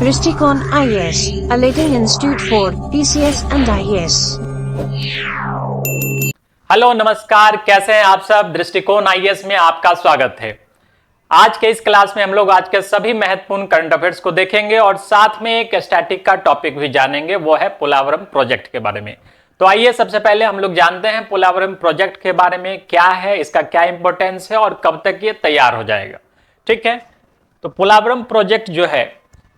दृष्टिकोण IAS, a leading institute for PCS and IAS। Hello नमस्कार, कैसे हैं आप सब। दृष्टिकोण IAS में आपका स्वागत है। आज के इस क्लास में हम लोग आज के सभी महत्वपूर्ण करंट अफेयर्स को देखेंगे और साथ में एक स्टैटिक का टॉपिक भी जानेंगे, वो है पोलावरम प्रोजेक्ट के बारे में। तो आइए सबसे पहले हम लोग जानते हैं पोलावरम प्रोजेक्ट के बारे में, क्या है, इसका क्या इंपॉर्टेंस है और कब तक ये तैयार हो जाएगा। ठीक है, तो पोलावरम प्रोजेक्ट जो है,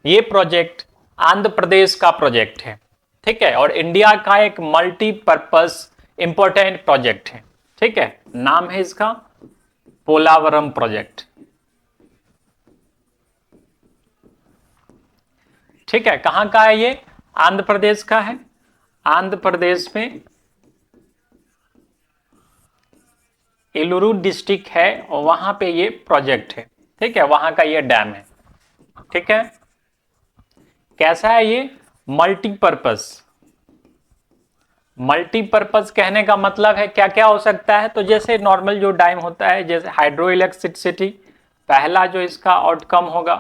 ये प्रोजेक्ट आंध्र प्रदेश का प्रोजेक्ट है। ठीक है, और इंडिया का एक मल्टीपर्पज इंपॉर्टेंट प्रोजेक्ट है। ठीक है, नाम है इसका पोलावरम प्रोजेक्ट। ठीक है, कहां का है ये? आंध्र प्रदेश का है। आंध्र प्रदेश में एलुरु डिस्ट्रिक्ट है और वहां पे ये प्रोजेक्ट है। ठीक है, वहां का ये डैम है। ठीक है, कैसा है ये? मल्टीपर्पज। मल्टीपर्पज कहने का मतलब है क्या क्या हो सकता है। तो जैसे नॉर्मल जो डैम होता है, जैसे हाइड्रो इलेक्ट्रिसिटी पहला जो इसका आउटकम होगा।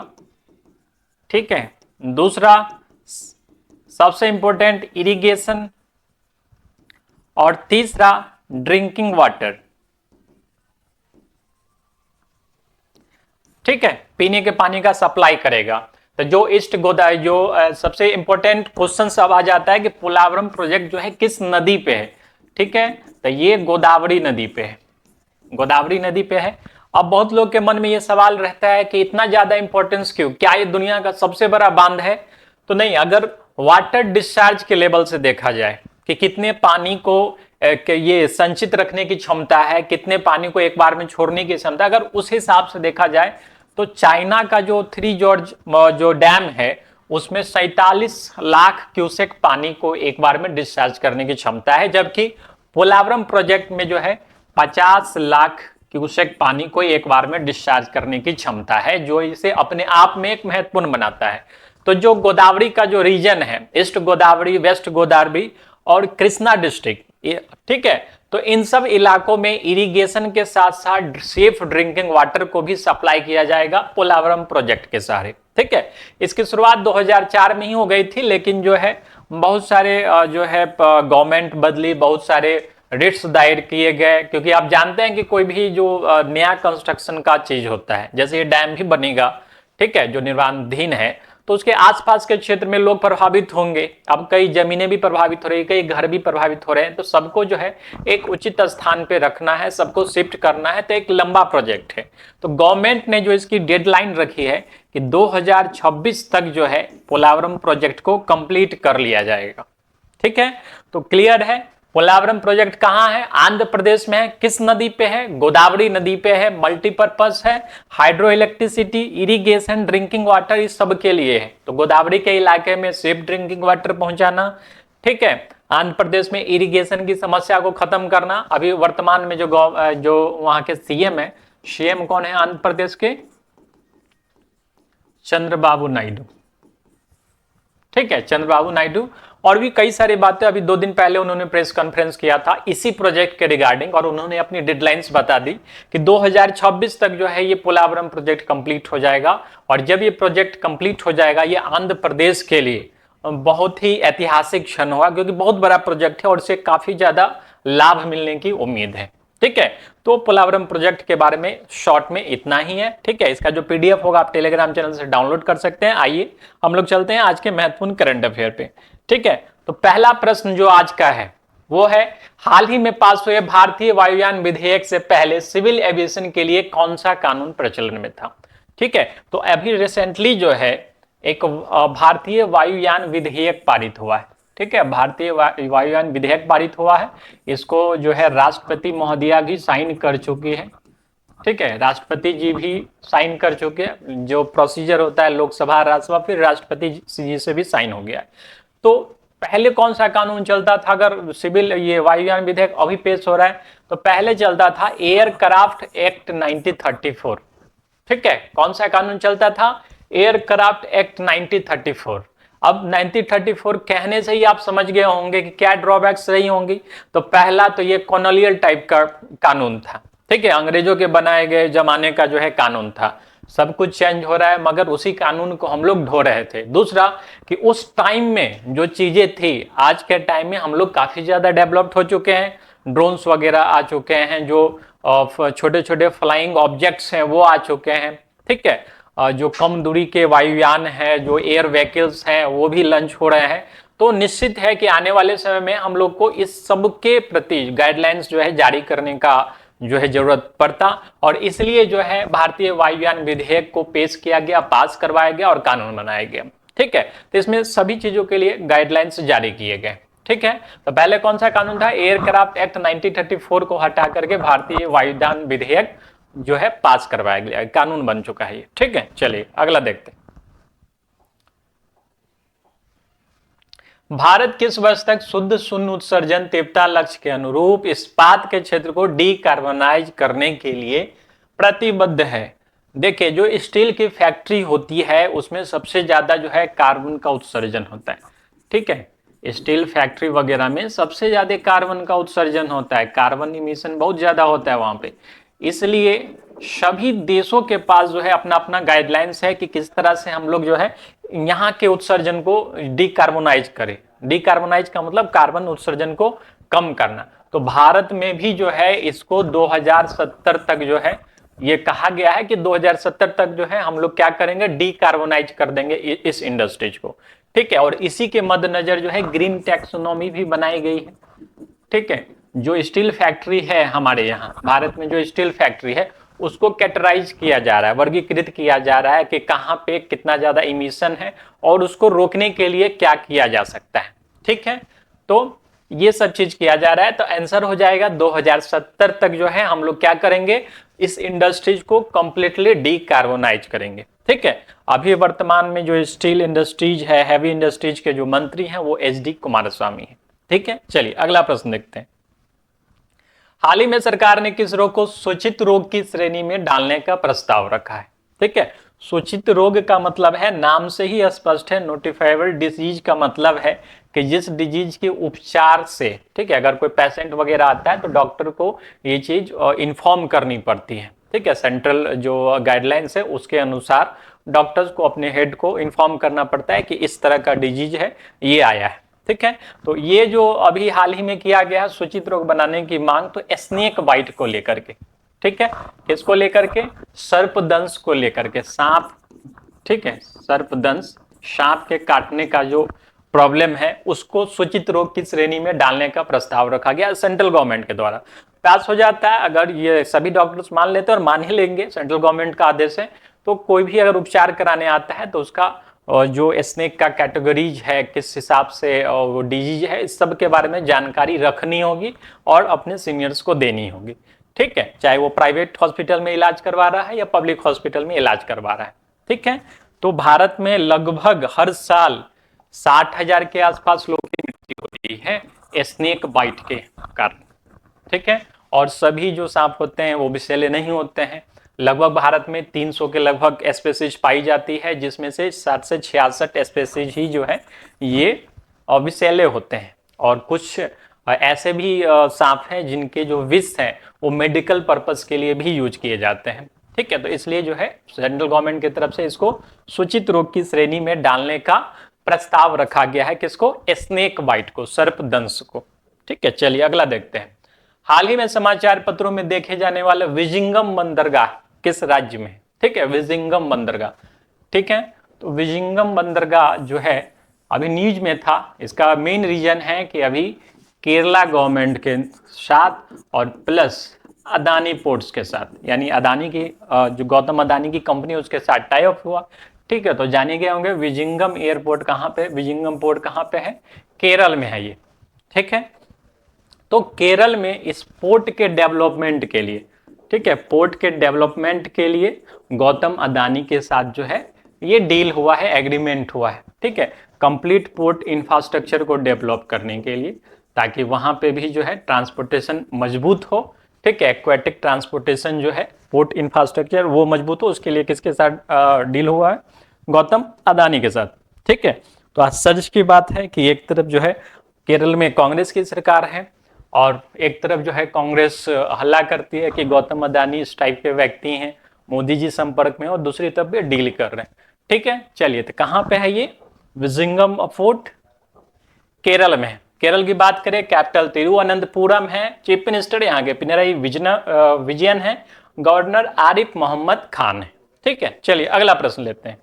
ठीक है, दूसरा सबसे इंपॉर्टेंट इरिगेशन, और तीसरा ड्रिंकिंग वाटर। ठीक है, पीने के पानी का सप्लाई करेगा। तो जो ईस्ट गोदावरी, जो सबसे इंपॉर्टेंट क्वेश्चन सब आ जाता है कि पोलावरम प्रोजेक्ट जो है किस नदी पे है। ठीक है, तो ये गोदावरी नदी पे है। गोदावरी नदी पे है। अब बहुत लोग के मन में ये सवाल रहता है कि इतना ज्यादा इंपॉर्टेंस क्यों, क्या ये दुनिया का सबसे बड़ा बांध है? तो नहीं, अगर वाटर डिस्चार्ज के लेवल से देखा जाए कि कितने पानी को ये संचित रखने की क्षमता है, कितने पानी को एक बार में छोड़ने की क्षमता, अगर उस हिसाब से देखा जाए तो चाइना का जो 3 जॉर्ज जो डैम है, उसमें 47 लाख क्यूसेक पानी को एक बार में डिस्चार्ज करने की क्षमता है, जबकि पोलावरम प्रोजेक्ट में जो है 50 लाख क्यूसेक पानी को एक बार में डिस्चार्ज करने की क्षमता है, जो इसे अपने आप में एक महत्वपूर्ण बनाता है। तो जो गोदावरी का जो रीजन है, ईस्ट गोदावरी, वेस्ट गोदावरी और कृष्णा डिस्ट्रिक्ट, ठीक है, तो इन सब इलाकों में इरिगेशन के साथ साथ सेफ ड्रिंकिंग वाटर को भी सप्लाई किया जाएगा पोलावरम प्रोजेक्ट के सहारे। ठीक है, इसकी शुरुआत 2004 में ही हो गई थी, लेकिन जो है बहुत सारे जो है गवर्नमेंट बदली, बहुत सारे रिट्स दायर किए गए, क्योंकि आप जानते हैं कि कोई भी जो नया कंस्ट्रक्शन का चीज होता है, जैसे ये डैम भी बनेगा, ठीक है, जो निर्माणाधीन है, तो उसके आसपास के क्षेत्र में लोग प्रभावित होंगे। अब कई जमीनें भी प्रभावित हो रही है, कई घर भी प्रभावित हो रहे हैं, तो सबको जो है एक उचित स्थान पे रखना है, सबको शिफ्ट करना है। तो एक लंबा प्रोजेक्ट है। तो गवर्नमेंट ने जो इसकी डेडलाइन रखी है कि 2026 तक जो है पोलावरम प्रोजेक्ट को कंप्लीट कर लिया जाएगा। ठीक है, तो क्लियर है पोलावरम प्रोजेक्ट कहां है? आंध्र प्रदेश में है। किस नदी पे है? गोदावरी नदी पे है। मल्टीपर्पज है, hydro electricity, irrigation, drinking water, इस सब के लिए है। तो गोदावरी के इलाके में सेफ ड्रिंकिंग वाटर पहुंचाना। ठीक है, आंध्र प्रदेश में इरिगेशन की समस्या को खत्म करना। अभी वर्तमान में जो वहां के सीएम है, सीएम कौन है आंध्र प्रदेश के? चंद्रबाबू नायडू। ठीक है, चंद्रबाबू नायडू। और भी कई सारी बातें, अभी 2 दिन पहले उन्होंने प्रेस कॉन्फ्रेंस किया था इसी प्रोजेक्ट के रिगार्डिंग, और उन्होंने अपनी डेडलाइंस बता दी कि 2026 तक जो है ये पोलावरम प्रोजेक्ट कंप्लीट हो जाएगा। और जब ये प्रोजेक्ट कंप्लीट हो जाएगा, ये आंध्र प्रदेश के लिए बहुत ही ऐतिहासिक क्षण होगा, क्योंकि बहुत बड़ा प्रोजेक्ट है और इससे काफी ज्यादा लाभ मिलने की उम्मीद है। ठीक है, तो पोलावरम प्रोजेक्ट के बारे में शॉर्ट में इतना ही है। ठीक है, इसका जो पीडीएफ होगा आप टेलीग्राम चैनल से डाउनलोड कर सकते हैं। आइए हम लोग चलते हैं आज के महत्वपूर्ण करंट अफेयर पे। ठीक है, तो पहला प्रश्न जो आज का है वो है, हाल ही में पास हुए भारतीय वायुयान विधेयक से पहले सिविल एविएशन के लिए कौन सा कानून प्रचलन में था? ठीक है, तो अभी रिसेंटली जो है एक भारतीय वायुयान विधेयक पारित हुआ है। ठीक है, भारतीय वायुयान विधेयक पारित हुआ है। इसको जो है राष्ट्रपति महोदया भी साइन कर चुकी है। ठीक है, राष्ट्रपति जी भी साइन कर चुके हैं। जो प्रोसीजर होता है लोकसभा, राज्यसभा, फिर राष्ट्रपति जी से भी साइन हो गया है। तो पहले कौन सा कानून चलता था? अगर सिविल ये वायुयान विधेयक अभी पेश हो रहा है, तो पहले चलता था एयरक्राफ्ट एक्ट 1934। ठीक है, कौन सा कानून चलता था? Aircraft act 1934। अब 1934 कहने से ही आप समझ गए होंगे कि क्या ड्रॉबैक्स रही होंगी। तो पहला तो ये कॉलोनियल टाइप का कानून था। ठीक है, अंग्रेजों के बनाए गए जमाने का जो है कानून था। सब कुछ चेंज हो रहा है, मगर उसी कानून को हम लोग ढो रहे थे। दूसरा कि उस टाइम में जो चीजें थी, आज के टाइम में हम लोग काफी ज्यादा डेवलप्ड हो चुके हैं, ड्रोन्स वगैरह आ चुके हैं, जो छोटे छोटे फ्लाइंग ऑब्जेक्ट्स हैं वो आ चुके हैं, ठीक है। जो कम दूरी के वायुयान है, जो एयर व्हीकल्स हैं वो भी लॉन्च हो रहे हैं। तो निश्चित है कि आने वाले समय में हम लोग को इस सब के प्रति गाइडलाइंस जो है जारी करने का जो है जरूरत पड़ता, और इसलिए जो है भारतीय वायुयान विधेयक को पेश किया गया, पास करवाया गया और कानून बनाया गया, ठीक है। तो इसमें सभी चीजों के लिए गाइडलाइंस जारी किए गए, ठीक है। तो पहले कौन सा कानून था? एयरक्राफ्ट एक्ट 1934 को हटा करके भारतीय वायुयान विधेयक जो है पास करवाया गया, कानून बन चुका है ये, ठीक है। चलिए अगला देखते हैं। भारत किस वर्ष तक शुद्ध शून्य उत्सर्जन तीव्रता लक्ष्य के अनुरूप इस्पात के क्षेत्र को डीकार्बोनाइज करने के लिए प्रतिबद्ध है? देखिए, जो स्टील की फैक्ट्री होती है उसमें सबसे ज्यादा जो है कार्बन का उत्सर्जन होता है, ठीक है। स्टील फैक्ट्री वगैरह में सबसे ज्यादा कार्बन का उत्सर्जन होता है, कार्बन इमिशन बहुत ज्यादा होता है वहां पे। इसलिए सभी देशों के पास जो है अपना अपना गाइडलाइंस है कि किस तरह से हम लोग जो है यहाँ के उत्सर्जन को डीकार्बोनाइज करें। डीकार्बोनाइज का मतलब कार्बन उत्सर्जन को कम करना। तो भारत में भी जो है इसको 2070 तक जो है ये कहा गया है कि 2070 तक जो है हम लोग क्या करेंगे, डीकार्बोनाइज कर देंगे इस इंडस्ट्रीज को, ठीक है। और इसी के मद्देनजर जो है ग्रीन टैक्सोनॉमी भी बनाई गई है, ठीक है। जो स्टील फैक्ट्री है हमारे यहाँ भारत में, जो स्टील फैक्ट्री है उसको कैटेगराइज किया जा रहा है, वर्गीकृत किया जा रहा है कि कहाँ पे कितना ज्यादा इमिशन है और उसको रोकने के लिए क्या किया जा सकता है, ठीक है। तो ये सब चीज किया जा रहा है। तो आंसर हो जाएगा 2070 तक जो है हम लोग क्या करेंगे, इस इंडस्ट्रीज को कंप्लीटली डीकार्बोनाइज करेंगे, ठीक है। अभी वर्तमान में जो स्टील इंडस्ट्रीज है, हैवी इंडस्ट्रीज के जो मंत्री हैं वो एच.डी. कुमारस्वामी है, ठीक है। चलिए अगला प्रश्न देखते हैं। हाल ही में सरकार ने किस रोग को सूचित रोग की श्रेणी में डालने का प्रस्ताव रखा है? ठीक है, सूचित रोग का मतलब है, नाम से ही स्पष्ट है, नोटिफाइबल डिजीज का मतलब है कि जिस डिजीज के उपचार से, ठीक है, अगर कोई पेशेंट वगैरह आता है तो डॉक्टर को ये चीज इन्फॉर्म करनी पड़ती है, ठीक है। सेंट्रल जो गाइडलाइंस है उसके अनुसार डॉक्टर्स को अपने हेड को इन्फॉर्म करना पड़ता है कि इस तरह का डिजीज है, ये आया है, ठीक है। तो ये जो अभी हाल ही में किया गया सूचित रोग बनाने की मांग, तो स्नेक बाइट को लेकर के, ठीक है, किसको लेकर के, सर्पदंश को लेकर के, सांप, ठीक है, सर्पदंश, सांप के काटने का जो प्रॉब्लम है उसको सूचित रोग की श्रेणी में डालने का प्रस्ताव रखा गया सेंट्रल गवर्नमेंट के द्वारा। पास हो जाता है, अगर ये सभी डॉक्टर्स मान लेते हैं और मान ही लेंगे, सेंट्रल गवर्नमेंट का आदेश है, तो कोई भी अगर उपचार कराने आता है तो उसका जो स्नेक का कैटेगरीज है, किस हिसाब से वो डिजीज है, इस सब के बारे में जानकारी रखनी होगी और अपने सीनियर्स को देनी होगी, ठीक है, चाहे वो प्राइवेट हॉस्पिटल में इलाज करवा रहा है या पब्लिक हॉस्पिटल में इलाज करवा रहा है, ठीक है। तो भारत में लगभग हर साल 60,000 के आसपास लोगों की मृत्यु होती है स्नेक बाइट के कारण, ठीक है। और सभी जो सांप होते हैं वो विषैले नहीं होते हैं। लगभग भारत में 300 के लगभग स्पेसीज पाई जाती है, जिसमें से 60 से 66 स्पेसीज ही जो है ये विषैले होते हैं, और कुछ ऐसे भी सांप हैं जिनके जो विष हैं वो मेडिकल पर्पस के लिए भी यूज किए जाते हैं, ठीक है। तो इसलिए जो है सेंट्रल गवर्नमेंट की तरफ से इसको सूचित रोग की श्रेणी में डालने का प्रस्ताव रखा गया है, किसको, स्नेक बाइट को, सर्पदंश को, ठीक है। चलिए अगला देखते हैं। हाल ही में समाचार पत्रों में देखे जाने वाले विजिंगम बंदरगाह किस राज्य में? ठीक है, विजिंगम बंदरगाह, ठीक है। तो विजिंगम बंदरगाह जो है अभी न्यूज में था, इसका मेन रीजन है कि अभी केरला गवर्नमेंट के साथ और प्लस अदानी पोर्ट्स के साथ, यानी अदानी की जो गौतम अदानी की कंपनी उसके साथ टाई अप हुआ, ठीक है। तो जाने गए होंगे विजिंगम एयरपोर्ट कहाँ पे, विजिंगम पोर्ट कहाँ पे है, केरल में है ये, ठीक है। तो केरल में इस पोर्ट के डेवलपमेंट के लिए, ठीक है, पोर्ट के डेवलपमेंट के लिए गौतम अदानी के साथ जो है ये डील हुआ है, एग्रीमेंट हुआ है, ठीक है, कंप्लीट पोर्ट इंफ्रास्ट्रक्चर को डेवलप करने के लिए, ताकि वहां पे भी जो है ट्रांसपोर्टेशन मजबूत हो, ठीक है, एक्वेटिक ट्रांसपोर्टेशन जो है, पोर्ट इंफ्रास्ट्रक्चर वो मजबूत हो, उसके लिए किसके साथ डील हुआ है, गौतम अदानी के साथ, ठीक है। तो आश्चर्य की बात है कि एक तरफ जो है केरल में कांग्रेस की सरकार है और एक तरफ जो है कांग्रेस हल्ला करती है कि गौतम अदानी इस टाइप के व्यक्ति हैं मोदी जी संपर्क में और दूसरी तरफ ये डील कर रहे हैं। ठीक है, चलिए तो कहाँ पे है ये विजिंगम फोर्ट? केरल में है। केरल की बात करें, कैपिटल तिरुवनंतपुरम है, चीफ मिनिस्टर यहाँ के पिनराई विजयन है, गवर्नर आरिफ मोहम्मद खान है। ठीक है, चलिए अगला प्रश्न लेते हैं।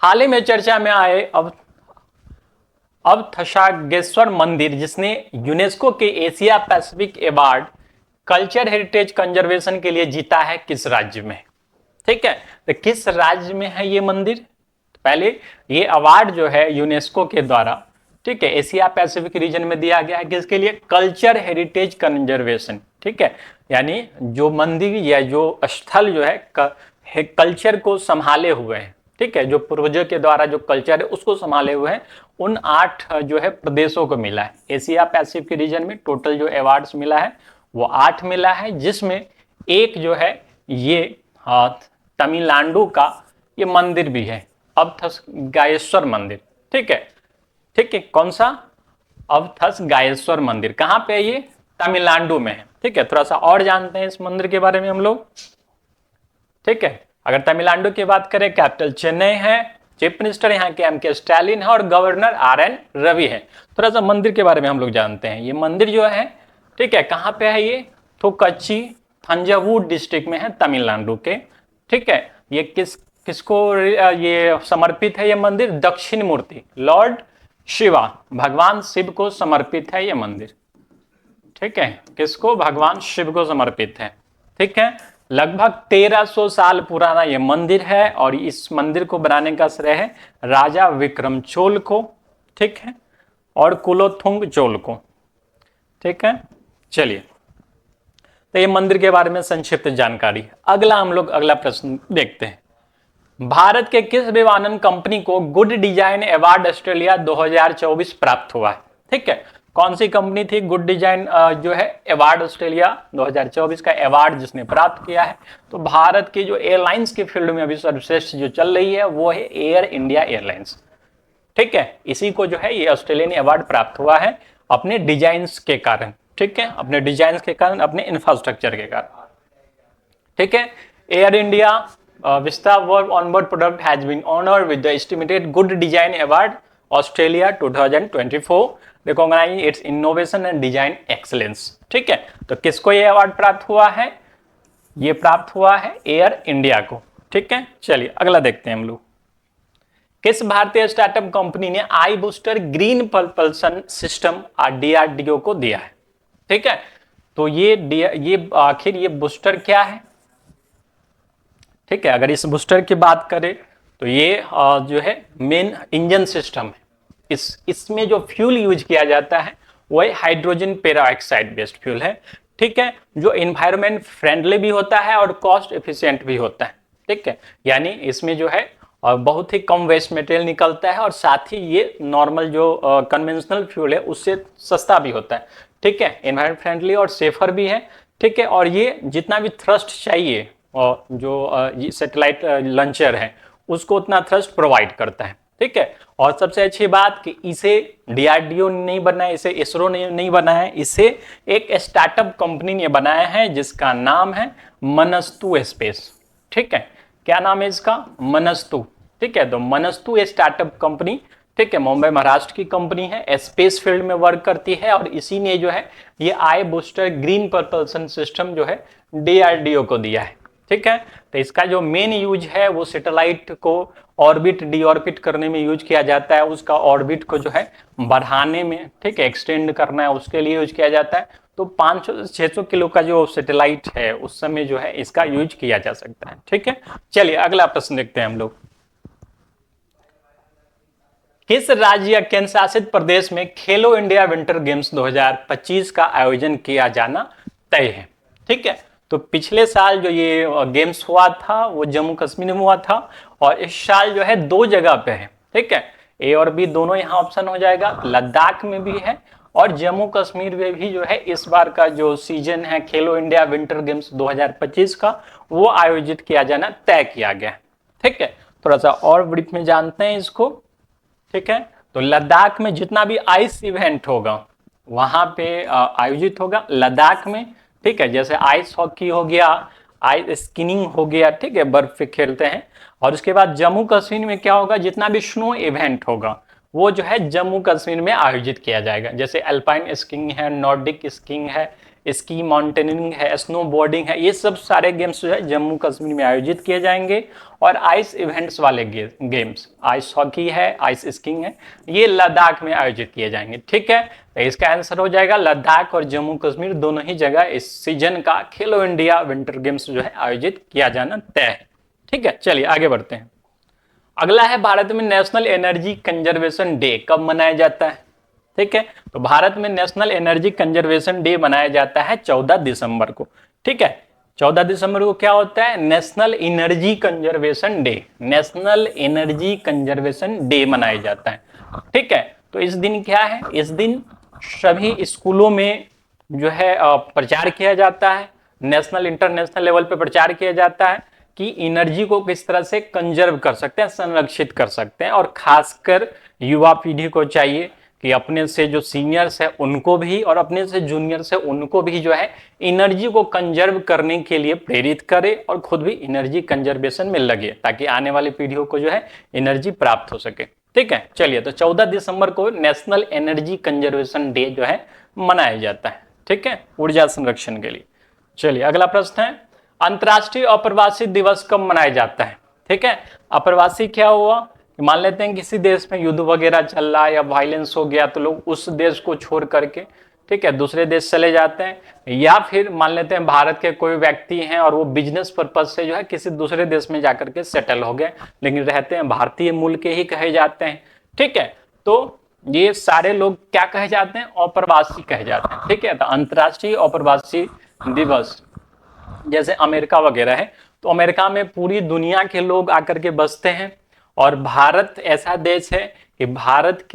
हाल ही में चर्चा में आए अवथसागेश्वर मंदिर, जिसने यूनेस्को के Asia Pacific award culture heritage conservation के लिए जीता है, किस राज्य में? ठीक है, तो किस राज्य में है ये मंदिर? पहले ये अवार्ड जो है यूनेस्को के द्वारा, ठीक है, एशिया पैसिफिक रीजन में दिया गया है, किसके लिए? Culture heritage conservation. ठीक है, यानी जो मंदिर या जो स्थल जो है कल्चर को संभाले हुए हैं, ठीक है, जो पूर्वजों के द्वारा जो कल्चर है उसको संभाले हुए हैं, उन 8 जो है प्रदेशों को मिला है। एशिया पैसिफिक रीजन में टोटल जो अवार्ड्स मिला है वो 8 मिला है, जिसमें एक जो है ये तमिलनाडु का ये मंदिर भी है, अवथसगायेश्वर मंदिर। ठीक है, ठीक है, कौन सा? अवथसगायेश्वर मंदिर। कहाँ पे है ये? तमिलनाडु में है। ठीक है, थोड़ा सा और जानते हैं इस मंदिर के बारे में हम लोग। ठीक है, अगर तमिलनाडु की बात करें, कैपिटल चेन्नई है, चीफ मिनिस्टर यहाँ के एम के स्टालिन है और गवर्नर RN रवि है। थोड़ा सा मंदिर के बारे में हम लोग जानते हैं। ये मंदिर जो है, ठीक है, कहाँ पे है ये? तो कच्ची थंजावुर डिस्ट्रिक्ट में है, तमिलनाडु के। ठीक है, ये किसको ये समर्पित है? ये मंदिर दक्षिण मूर्ति लॉर्ड शिवा, भगवान शिव को समर्पित है ये मंदिर। ठीक है, किसको? भगवान शिव को समर्पित है। ठीक है, लगभग 1300 साल पुराना ये मंदिर है और इस मंदिर को बनाने का श्रेय है राजा विक्रम चोल को, ठीक है, और कुलोथुंग चोल को। ठीक है, चलिए तो ये मंदिर के बारे में संक्षिप्त जानकारी। अगला प्रश्न देखते हैं। भारत के किस विमानन कंपनी को गुड डिजाइन अवार्ड ऑस्ट्रेलिया 2024 प्राप्त हुआ है? ठीक है, कौन सी कंपनी थी गुड डिजाइन जो है अवार्ड ऑस्ट्रेलिया 2024 का अवार्ड जिसने प्राप्त किया है? तो भारत की जो एयरलाइंस के फील्ड में अभी सर्वश्रेष्ठ जो चल रही है वो है एयर इंडिया एयरलाइंस। ठीक है, इसी को जो है ये ऑस्ट्रेलियन अवार्ड प्राप्त हुआ है अपने डिजाइन्स के कारण। ठीक है, अपने डिजाइन के कारण, अपने इंफ्रास्ट्रक्चर के कारण। ठीक है, air India Vista World onboard product has been honored with the estimated Good Design Award Australia 2024 recognize its innovation and design excellence। ठीक है, तो किसको ये अवार्ड प्राप्त हुआ है? ये प्राप्त हुआ है एयर इंडिया को। ठीक है, चलिए अगला देखते हैं हम लोग। किस भारतीय स्टार्टअप कंपनी ने आई booster green propulsion system DRDO को दिया है? ठीक है, तो ये आखिर ये बूस्टर क्या है? ठीक है, अगर इस बूस्टर की बात करें तो ये जो है मेन इंजन सिस्टम है। इसमें जो फ्यूल यूज किया जाता है वो हाइड्रोजन पेरोक्साइड बेस्ड फ्यूल है। ठीक है, जो इन्वायरमेंट फ्रेंडली भी होता है और कॉस्ट एफिशिएंट भी होता है। ठीक है, यानी इसमें जो है बहुत ही कम वेस्ट मटेरियल निकलता है और साथ ही ये नॉर्मल जो कन्वेंशनल फ्यूल है उससे सस्ता भी होता है। ठीक है, इन्वायरमेंट फ्रेंडली और सेफर भी है। ठीक है, और ये जितना भी थ्रस्ट चाहिए और जो सैटेलाइट लॉन्चर है उसको उतना थ्रस्ट प्रोवाइड करता है। ठीक है, और सबसे अच्छी बात कि इसे DRDO ने नहीं बनाया, इसे इसरो ने नहीं बनाया है, इसे एक स्टार्टअप कंपनी ने बनाया है जिसका नाम है मनस्तु स्पेस। ठीक है, क्या नाम है इसका? मनस्तु। ठीक है, तो मनस्तु स्टार्टअप कंपनी, ठीक है, मुंबई महाराष्ट्र की कंपनी है, स्पेस फील्ड में वर्क करती है और इसी ने जो है ये आई बूस्टर ग्रीन प्रपल्सन सिस्टम जो है DRDO को दिया है। ठीक है, तो इसका जो मेन यूज है वो सैटेलाइट को ऑर्बिट डीऑर्बिट करने में यूज किया जाता है, उसका ऑर्बिट को जो है बढ़ाने में, ठीक है, एक्सटेंड करना है, उसके लिए यूज किया जाता है। तो 500-600 किलो का जो सैटेलाइट है उस समय जो है इसका यूज किया जा सकता है। ठीक है, चलिए अगला प्रश्न देखते हैं हम लोग। किस राज्य या केंद्र शासित प्रदेश में खेलो इंडिया विंटर गेम्स 2025 का आयोजन किया जाना तय है? ठीक है, तो पिछले साल जो ये गेम्स हुआ था वो जम्मू कश्मीर में हुआ था और इस साल जो है 2 जगह पे है। ठीक है, A और B दोनों यहाँ ऑप्शन हो जाएगा, लद्दाख में भी है और जम्मू कश्मीर में भी जो है इस बार का जो सीजन है खेलो इंडिया विंटर गेम्स 2025 का वो आयोजित किया जाना तय किया गया है। ठीक है, थोड़ा सा और ब्रीफ में जानते हैं इसको। ठीक है, तो लद्दाख में जितना भी आइस इवेंट होगा वहां पे आयोजित होगा लद्दाख में। ठीक है, जैसे आइस हॉकी हो गया, आइस स्किनिंग हो गया, ठीक है, बर्फ पे खेलते हैं। और उसके बाद जम्मू कश्मीर में क्या होगा, जितना भी स्नो इवेंट होगा वो जो है जम्मू कश्मीर में आयोजित किया जाएगा। जैसे अल्पाइन स्कीइंग है, नॉर्डिक स्कीइंग है, स्की माउंटेनियरिंग है, स्नो बोर्डिंग है, ये सब सारे गेम्स जो है जम्मू कश्मीर में आयोजित किए जाएंगे। और आइस इवेंट्स वाले गेम्स, आइस हॉकी है, आइस स्कीइंग है, ये लद्दाख में आयोजित किए जाएंगे, ठीक है। तो इसका आंसर हो जाएगा लद्दाख और जम्मू कश्मीर दोनों ही जगह इस सीजन का खेलो इंडिया विंटर गेम्स जो है आयोजित किया जाना तय है, ठीक है। चलिए आगे बढ़ते हैं। अगला है, भारत में नेशनल एनर्जी कंजर्वेशन डे कब मनाया जाता है, ठीक है। तो भारत में नेशनल एनर्जी कंजर्वेशन डे मनाया जाता है 14 दिसंबर को, ठीक है। 14 दिसंबर को क्या होता है, national energy conservation day, national energy conservation day मनाया जाता है, ठीक है। तो इस दिन क्या है, इस दिन सभी स्कूलों में जो है प्रचार किया जाता है, नेशनल इंटरनेशनल लेवल पे प्रचार किया जाता है कि एनर्जी को किस तरह से कंजर्व कर सकते हैं, संरक्षित कर सकते हैं। और खासकर युवा पीढ़ी को चाहिए कि अपने से जो सीनियर्स है उनको भी और अपने से जूनियर्स है उनको भी जो है एनर्जी को कंजर्व करने के लिए प्रेरित करे और खुद भी एनर्जी कंजर्वेशन में लगे, ताकि आने वाली पीढ़ियों को जो है एनर्जी प्राप्त हो सके, ठीक है। चलिए, तो 14 दिसंबर को नेशनल एनर्जी कंजर्वेशन डे जो है मनाया जाता है, ठीक है, ऊर्जा संरक्षण के लिए। चलिए अगला प्रश्न है, अंतर्राष्ट्रीय अप्रवासी दिवस कब मनाया जाता है, ठीक है। अप्रवासी क्या हुआ, मान लेते हैं किसी देश में युद्ध वगैरह चल रहा है या वायलेंस हो गया तो लोग उस देश को छोड़ करके, ठीक है, दूसरे देश चले जाते हैं। या फिर मान लेते हैं भारत के कोई व्यक्ति हैं और वो बिजनेस पर्पज से जो है किसी दूसरे देश में जाकर के सेटल हो गए, लेकिन रहते हैं भारतीय मूल के ही कहे जाते हैं, ठीक है। तो ये सारे लोग क्या कहे जाते हैं, अप्रवासी कहे जाते हैं, ठीक है। तो अंतर्राष्ट्रीय अप्रवासी दिवस, जैसे अमेरिका वगैरह है तो अमेरिका में पूरी दुनिया के लोग आकर के बसते हैं। और भारत ऐसा देश है कि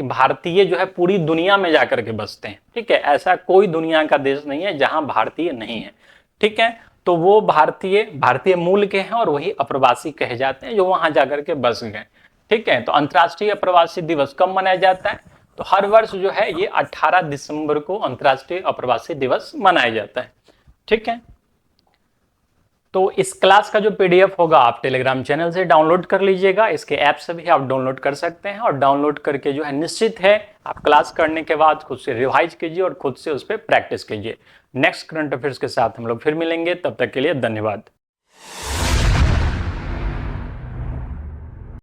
भारतीय जो है पूरी दुनिया में जाकर के बसते हैं, ठीक है। ऐसा कोई दुनिया का देश नहीं है जहां भारतीय नहीं है, ठीक है। तो वो भारतीय मूल के हैं और वही अप्रवासी कहे जाते हैं जो वहां जाकर के बस गए, ठीक है। तो अंतर्राष्ट्रीय अप्रवासी दिवस कब मनाया जाता है, तो हर वर्ष जो है ये 18 दिसंबर को अंतर्राष्ट्रीय अप्रवासी दिवस मनाया जाता है, ठीक है। तो इस क्लास का जो पीडीएफ होगा आप टेलीग्राम चैनल से डाउनलोड कर लीजिएगा, इसके ऐप से भी आप डाउनलोड कर सकते हैं। और डाउनलोड करके जो है निश्चित है आप क्लास करने के बाद खुद से रिवाइज कीजिए और खुद से उस पर प्रैक्टिस कीजिए। नेक्स्ट करंट अफेयर्स के साथ हम लोग फिर मिलेंगे, तब तक के लिए धन्यवाद।